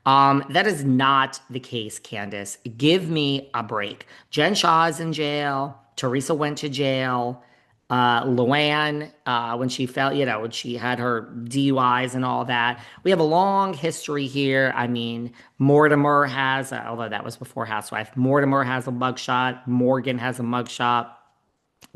That is not the case, Candace. Give me a break. Jen Shaw is in jail. Teresa went to jail. Luann, when she felt, when she had her DUIs and all that. We have a long history here. I mean, Mortimer has, although that was before Housewife, Mortimer has a mugshot. Morgan has a mugshot.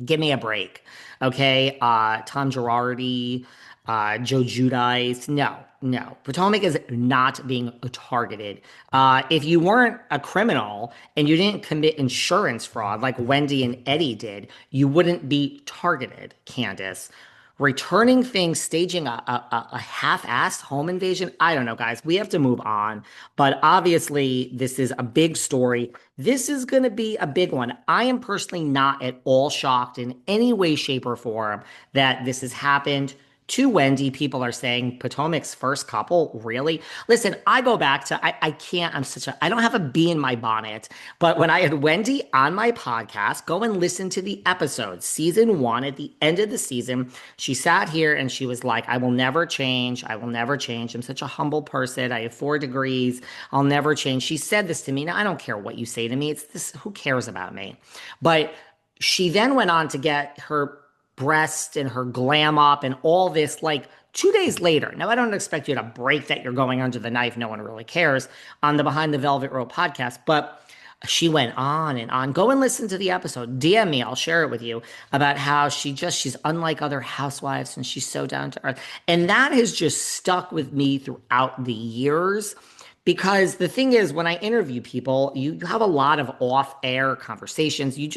Give me a break. Okay. Tom Girardi, Joe Giudice. No, no. Potomac is not being targeted. If you weren't a criminal and you didn't commit insurance fraud like Wendy and Eddie did, you wouldn't be targeted, Candace. Returning things, staging a half-assed home invasion. I don't know, guys. We have to move on. But obviously, this is a big story. This is going to be a big one. I am personally not at all shocked in any way, shape, or form that this has happened to Wendy. People are saying Potomac's first couple, really? Listen, I go back to, I can't, I don't have a bee in my bonnet, but when I had Wendy on my podcast, go and listen to the episode, season one, at the end of the season, she sat here and she was like, I will never change. I will never change. I'm such a humble person. I have 4 degrees. I'll never change. She said this to me. Now, I don't care what you say to me. It's this, who cares about me? But she then went on to get her breast and her glam up and all this like 2 days later. Now, I don't expect you to break that you're going under the knife. No one really cares on the Behind the Velvet Rope podcast, but she went on and on. Go and listen to the episode. DM me. I'll share it with you about how she's unlike other housewives and she's so down to earth. And that has just stuck with me throughout the years. Because the thing is, when I interview people, you have a lot of off-air conversations. You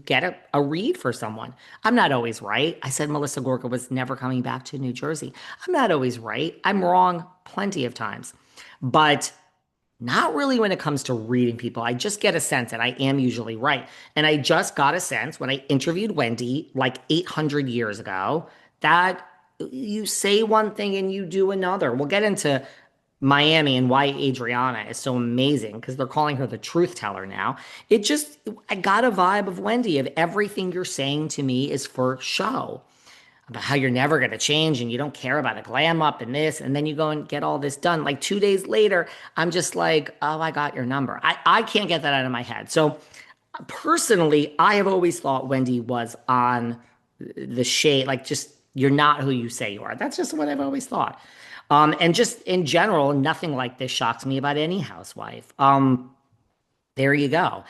get a read for someone. I'm not always right. I said Melissa Gorga was never coming back to New Jersey. I'm not always right. I'm wrong plenty of times. But not really when it comes to reading people. I just get a sense, and I am usually right. And I just got a sense when I interviewed Wendy like 800 years ago that you say one thing and you do another. We'll get into Miami and why Adriana is so amazing because they're calling her the truth teller now. I got a vibe of Wendy of everything you're saying to me is for show about how you're never going to change and you don't care about a glam up and this. And then you go and get all this done. Like 2 days later, I'm just like, oh, I got your number. I can't get that out of my head. So personally, I have always thought Wendy was on the shade, like just you're not who you say you are. That's just what I've always thought. And just in general, nothing like this shocks me about any housewife. There you go.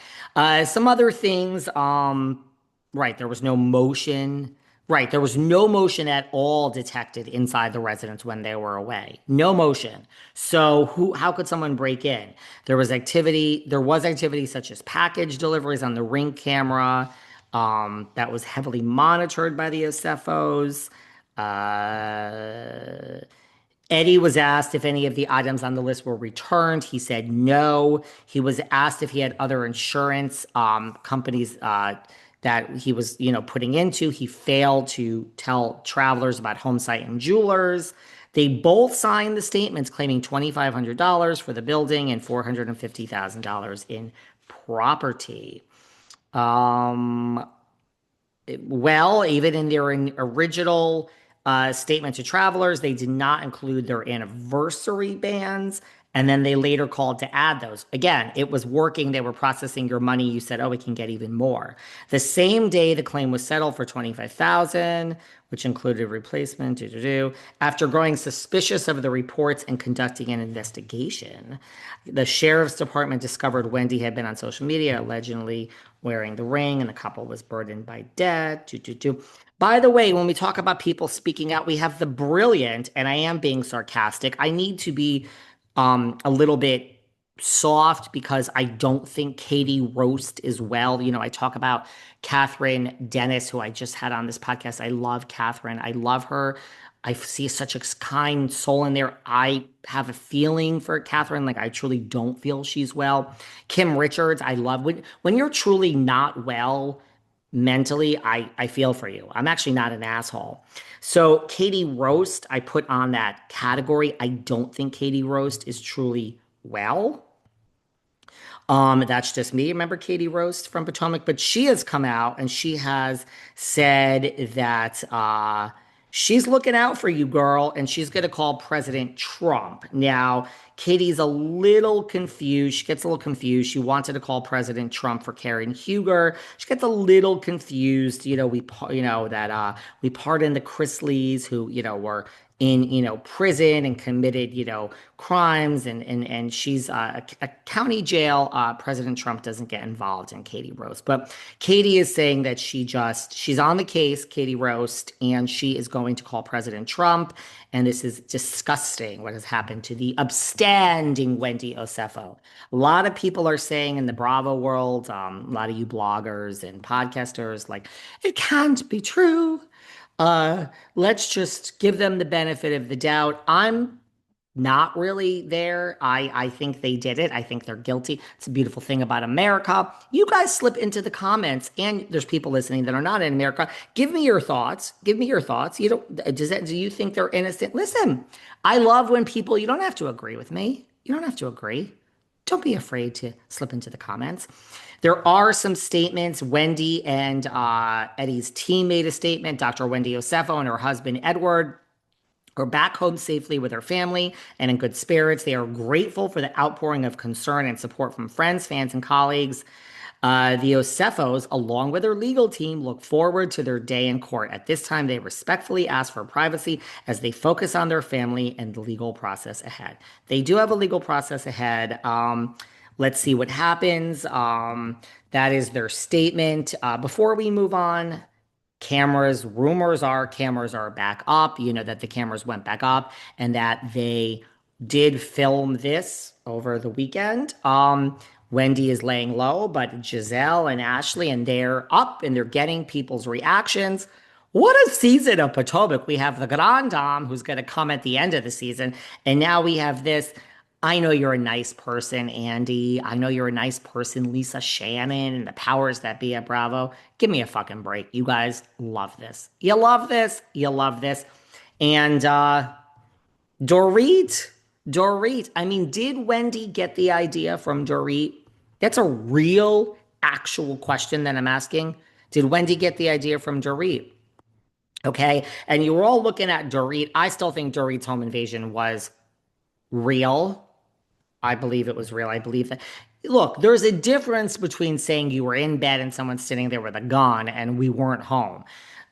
Some other things. Right, there was no motion. Right, there was no motion at all detected inside the residence when they were away. No motion. So how could someone break in? There was activity such as package deliveries on the Ring camera, that was heavily monitored by the Osefos. Eddie was asked if any of the items on the list were returned. He said no. He was asked if he had other insurance companies that he was, putting into. He failed to tell travelers about Homesite and Jewelers. They both signed the statements claiming $2,500 for the building and $450,000 in property. Well, even in their original statement to travelers, they did not include their anniversary bans. And then they later called to add those. Again, it was working. They were processing your money. You said, oh, we can get even more. The same day, the claim was settled for $25,000, which included replacement. After growing suspicious of the reports and conducting an investigation, the sheriff's department discovered Wendy had been on social media, allegedly wearing the ring, and the couple was burdened by debt. By the way, when we talk about people speaking out, we have the brilliant, and I am being sarcastic. I need to be a little bit soft because I don't think Katie Roast is well. I talk about Catherine Dennis, who I just had on this podcast. I love Catherine. I love her. I see such a kind soul in there. I have a feeling for Catherine. Like I truly don't feel she's well. Kim Richards, I love when you're truly not well mentally, I feel for you. I'm actually not an asshole. So Katie Roast, I put on that category. I don't think Katie Roast is truly well. That's just me. Remember Katie Roast from Potomac? But she has come out and she has said that She's looking out for you, girl, and she's going to call President Trump. Now, Katie's a little confused. She gets a little confused. She wanted to call President Trump for Karen Huger. She gets a little confused. We pardoned the Chrisleys who, were in, prison and committed, crimes, and she's a county jail. President Trump doesn't get involved in Katie Roast, but Katie is saying that she's on the case, Katie Roast, and she is going to call President Trump. And this is disgusting what has happened to the upstanding Wendy Osefo. A lot of people are saying in the Bravo world, a lot of you bloggers and podcasters, like, it can't be true. Uh, let's just give them the benefit of the doubt. I'm not really there. I think they did it. I think they're guilty. It's a beautiful thing about America. You guys slip into the comments, and there's people listening that are not in America. Give me your thoughts. Give me your thoughts. Do you think they're innocent? Listen, I love when people, you don't have to agree with me. You don't have to agree. Don't be afraid to slip into the comments. There are some statements. Wendy and Eddie's team made a statement. Dr. Wendy Osefo and her husband, Edward, are back home safely with her family and in good spirits. They are grateful for the outpouring of concern and support from friends, fans, and colleagues. The Osefos, along with their legal team, look forward to their day in court. At this time, they respectfully ask for privacy as they focus on their family and the legal process ahead. They do have a legal process ahead. Let's see what happens. That is their statement. Before we move on, rumors are cameras are back up, that the cameras went back up and that they did film this over the weekend. Wendy is laying low, but Giselle and Ashley, and they're up and they're getting people's reactions. What a season of Potomac. We have the Grand Dame who's going to come at the end of the season. And now we have this. I know you're a nice person, Andy. I know you're a nice person, Lisa Shannon, and the powers that be at Bravo. Give me a fucking break. You guys love this. You love this. You love this. And Dorit. I mean, did Wendy get the idea from Dorit? That's a real, actual question that I'm asking. Did Wendy get the idea from Dorit? Okay. And you were all looking at Dorit. I still think Dorit's home invasion was real. I believe it was real. I believe that. Look, there's a difference between saying you were in bed and someone's sitting there with a gun and we weren't home.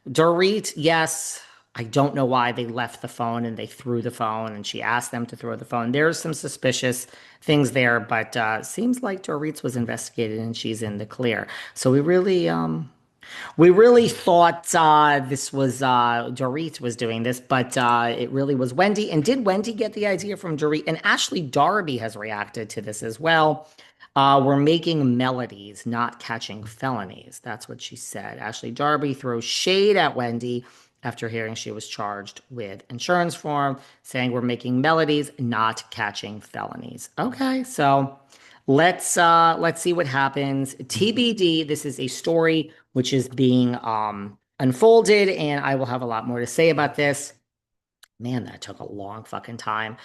Dorit, yes, I don't know why they left the phone and they threw the phone and she asked them to throw the phone. There's some suspicious things there, but seems like Dorit's was investigated and she's in the clear. So we really thought this was Dorit was doing this, but it really was Wendy. And did Wendy get the idea from Dorit? And Ashley Darby has reacted to this as well. We're making melodies, not catching felonies. That's what she said. Ashley Darby throws shade at Wendy after hearing she was charged with insurance fraud, saying we're making melodies, not catching felonies. Okay, so let's see what happens. TBD, this is a story which is being unfolded, and I will have a lot more to say about this. Man, that took a long fucking time.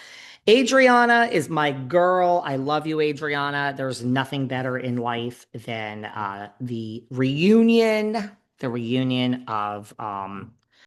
Adriana is my girl. I love you, Adriana. There's nothing better in life than the reunion of